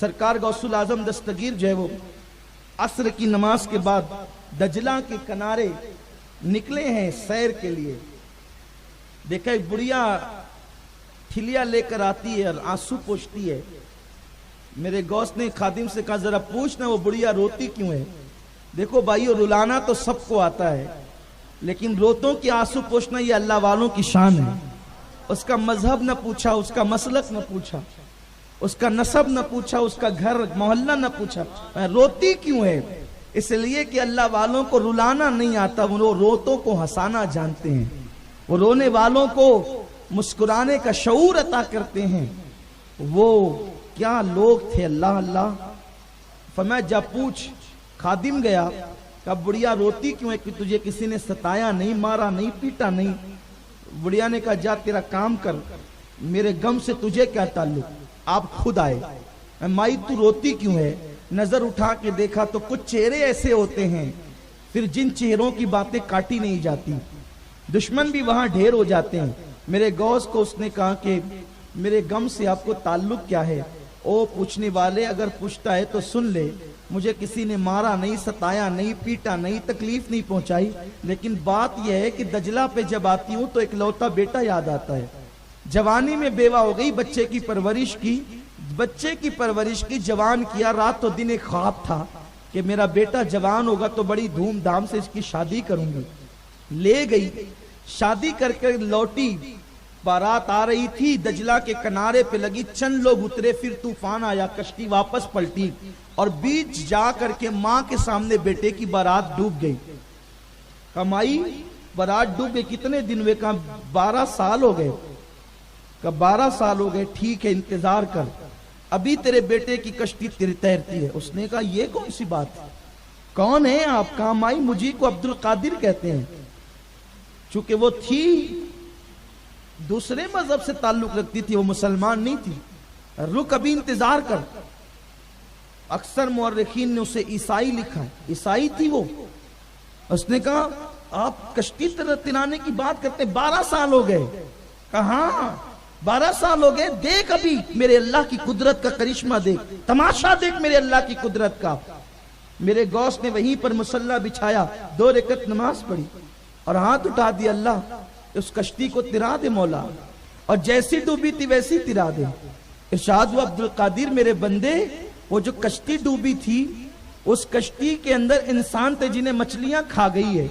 سرکار غوث اعظم دستگیر جو ہے وہ عصر کی نماز کے بعد دجلہ کے کنارے نکلے ہیں سیر کے لیے. دیکھا ایک بڑھیا ٹھلیا لے کر آتی ہے اور آنسو پوچھتی ہے. میرے غوث نے خادم سے کہا ذرا پوچھنا وہ بڑھیا روتی کیوں ہے. دیکھو بھائیو رلانا تو سب کو آتا ہے لیکن روتوں کی آنسو پوچھنا یہ اللہ والوں کی شان ہے. اس کا مذہب نہ پوچھا, اس کا مسلک نہ پوچھا, اس کا نسب نہ پوچھا, اس کا گھر محلہ نہ پوچھا. روتی کیوں ہے؟ اس لیے کہ اللہ والوں کو رلانا نہیں آتا, وہ روتوں کو ہنسانا جانتے ہیں. وہ رونے والوں کو مسکرانے کا شعور عطا کرتے ہیں. وہ کیا لوگ تھے اللہ اللہ. فرمایا جا پوچھ. خادم گیا, کہا بڑھیا روتی کیوں ہے؟ کہ تجھے کسی نے ستایا نہیں, مارا نہیں, پیٹا نہیں. بڑھیا نے کہا جا تیرا کام کر, میرے غم سے تجھے کیا تعلق. آپ خود آئے. مائی تو روتی کیوں ہے؟ نظر اٹھا کے دیکھا تو کچھ چہرے ایسے ہوتے ہیں پھر جن چہروں کی باتیں کاٹی نہیں جاتی, دشمن بھی وہاں ڈھیر ہو جاتے ہیں. میرے غوث کو اس نے کہا کہ میرے غم سے آپ کو تعلق کیا ہے؟ او پوچھنے والے اگر پوچھتا ہے تو سن لے, مجھے کسی نے مارا نہیں, ستایا نہیں, پیٹا نہیں, تکلیف نہیں پہنچائی, لیکن بات یہ ہے کہ دجلہ پہ جب آتی ہوں تو ایک لوتا بیٹا یاد آتا ہے. جوانی میں بیوہ ہو گئی, بچے کی پرورش کی, جوان کیا. رات تو دن ایک خواب تھا کہ میرا بیٹا جوان ہوگا تو بڑی دھوم دھام سے اس کی شادی کروں گی. لے گئی, شادی کر کے لوٹی. بارات آ رہی تھی, دجلہ کے کنارے پہ لگی, چند لوگ اترے, پھر طوفان آیا, کشتی واپس پلٹی اور بیچ جا کر کے ماں کے سامنے بیٹے کی بارات ڈوب گئی. کمائی بارات ڈوب گئی. کتنے دن ہوئے؟ کہا 12 سال ہو گئے. کہا 12 سال ہو گئے, ٹھیک ہے انتظار کر, ابھی تیرے بیٹے کی کشتی تیرتی ہے. اس نے کہا یہ کون سی بات ہے, کون ہے آپ؟ کہا مائی مجھے کو عبد القادر کہتے ہیں. چونکہ وہ تھی دوسرے مذہب سے تعلق رکھتی تھی, وہ مسلمان نہیں تھی. رک ابھی انتظار کر. اکثر مورخین نے اسے عیسائی لکھا, عیسائی تھی وہ. اس نے کہا آپ کشتی ترانے کی بات کرتے, 12 سال ہو گئے. کہا ہاں 12 سال ہو گئے, دیکھ ابھی میرے اللہ کی قدرت کا کرشمہ دیکھ, تماشا دیکھ میرے اللہ کی قدرت کا. میرے غوث نے وہیں پر مصلی بچھایا, 2 رکعت نماز پڑھی اور ہاتھ اٹھا دیا, اللہ اس کشتی کو ترا دے مولا, اور جیسی ڈوبی تھی ویسی ترا دے. ارشاد ہوا عبد القادر میرے بندے, وہ جو کشتی ڈوبی تھی اس کشتی کے اندر انسان تھے جنہیں مچھلیاں کھا گئی ہے,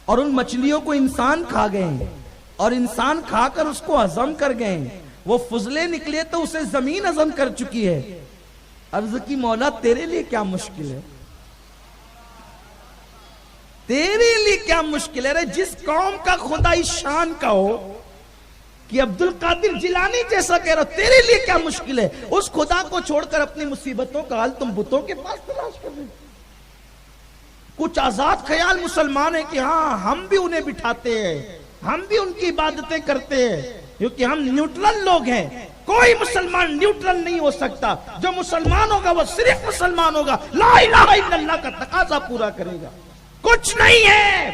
اور ان مچھلیوں کو انسان کھا گئے ہیں, اور انسان کھا کر اس کو ہضم کر گئے ہیں. وہ فضلے نکلے تو اسے زمین ہضم کر چکی ہے. عرض کی مولا تیرے لیے کیا مشکل ہے, تیرے لیے کیا مشکل ہے؟ جس قوم کا خدا اس شان کا ہو کہ عبد القادر جیلانی جیسا کہہ رہا, تیرے لیے کیا مشکل ہے؟ اس خدا کو چھوڑ کر اپنی مصیبتوں کا حل تم بتوں کے پاس تلاش کر رہے. کچھ آزاد خیال مسلمان ہیں کہ ہاں ہم بھی انہیں بٹھاتے ہیں, ہم بھی ان کی عبادتیں کرتے ہیں, کیونکہ ہم نیوٹرل لوگ ہیں. کوئی مسلمان نیوٹرل نہیں ہو سکتا. جو مسلمان ہوگا وہ صرف مسلمان ہوگا, لا الہ الا اللہ کا تقاضا پورا کرے گا. کچھ نہیں ہے,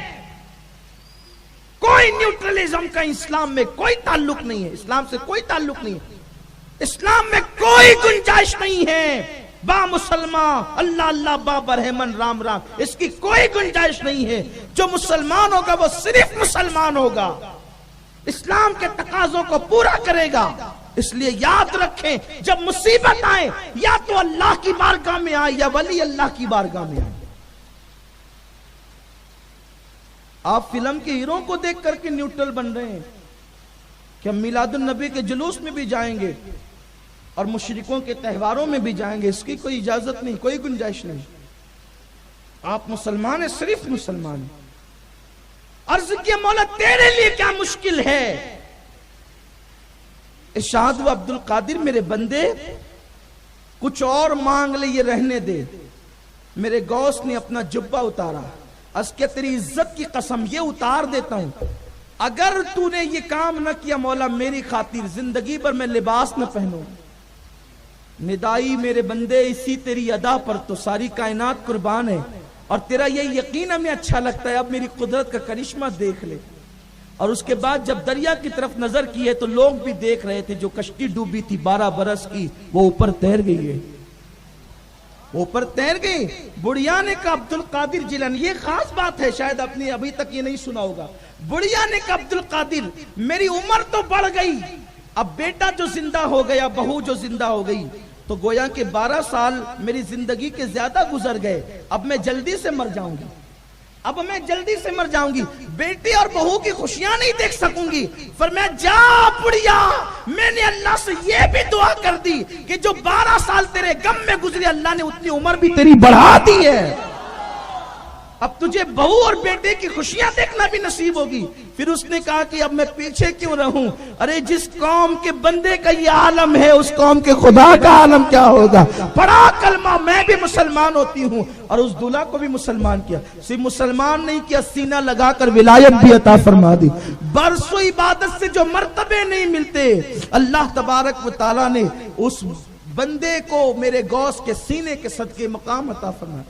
کوئی نیوٹرلزم کا اسلام میں کوئی تعلق نہیں ہے, اسلام سے کوئی تعلق نہیں ہے. اسلام میں کوئی گنجائش نہیں ہے با مسلمان اللہ اللہ با برہمن رام رام, اس کی کوئی گنجائش نہیں ہے. جو مسلمان ہوگا وہ صرف مسلمان ہوگا, اسلام کے تقاضوں کو پورا کرے گا. اس لیے یاد رکھیں جب مصیبت آئے یا تو اللہ کی بارگاہ میں آئے یا ولی اللہ کی بارگاہ میں آئے. آپ فلم کے ہیروں کو دیکھ کر کے نیوٹرل بن رہے ہیں کہ ہم میلاد النبی کے جلوس میں بھی جائیں گے اور مشرکوں کے تہواروں میں بھی جائیں گے. اس کی کوئی اجازت نہیں, کوئی گنجائش نہیں. آپ مسلمان ہیں, صرف مسلمان ہیں. عرض کیا مولا تیرے لیے کیا مشکل ہے؟ ارشاد ہوا عبد القادر میرے بندے کچھ اور مانگ لے, یہ رہنے دے. میرے غوث نے اپنا جبہ اتارا, اس کے تیری عزت کی قسم یہ اتار دیتا ہوں, اگر تو نے یہ کام نہ کیا مولا میری خاطر زندگی پر میں لباس نہ پہنوں. ندائی میرے بندے اسی تیری ادا پر تو ساری کائنات قربان ہے, اور تیرا یہ یقین ہمیں اچھا لگتا ہے, اب میری قدرت کا کرشمہ دیکھ لے. اور اس کے بعد جب دریا کی طرف نظر کی ہے تو لوگ بھی دیکھ رہے تھے, جو کشتی ڈوبی تھی 12 برس کی وہ اوپر تیر گئی ہے. اوپر تیر گئی. بڑھیا نے کہا عبد القادر جیلانی، یہ خاص بات ہے، شاید اپنی ابھی تک یہ نہیں سنا ہوگا. بڑھیا نے کہا عبد القادر میری عمر تو بڑھ گئی، اب بیٹا جو زندہ ہو گیا، بہو جو زندہ ہو گئی، تو گویا کہ 12 سال میری زندگی کے زیادہ گزر گئے، اب میں جلدی سے مر جاؤں گی، اب میں جلدی سے مر جاؤں گی، بیٹی اور بہو کی خوشیاں نہیں دیکھ سکوں گی. فرمایا جا بڑھیا، میں نے اللہ سے یہ بھی دعا کر دی کہ جو 12 سال تیرے غم میں گزرے، اللہ نے اتنی عمر بھی تیری بڑھا دی ہے، اب تجھے بہو اور بیٹے کی خوشیاں دیکھنا بھی نصیب ہوگی. پھر اس نے کہا کہ اب میں پیچھے کیوں رہوں، ارے جس قوم کے بندے کا یہ عالم ہے، اس قوم کے خدا کا عالم کیا ہوگا. پڑھا کلمہ، میں بھی مسلمان ہوتی ہوں، اور اس دلہا کو بھی مسلمان کیا. صرف مسلمان نہیں کیا، سینہ لگا کر ولایت بھی عطا فرما دی. برسوں عبادت سے جو مرتبے نہیں ملتے، اللہ تبارک و تعالیٰ نے اس بندے کو میرے غوث کے سینے کے صدقے مقام عطا فرما.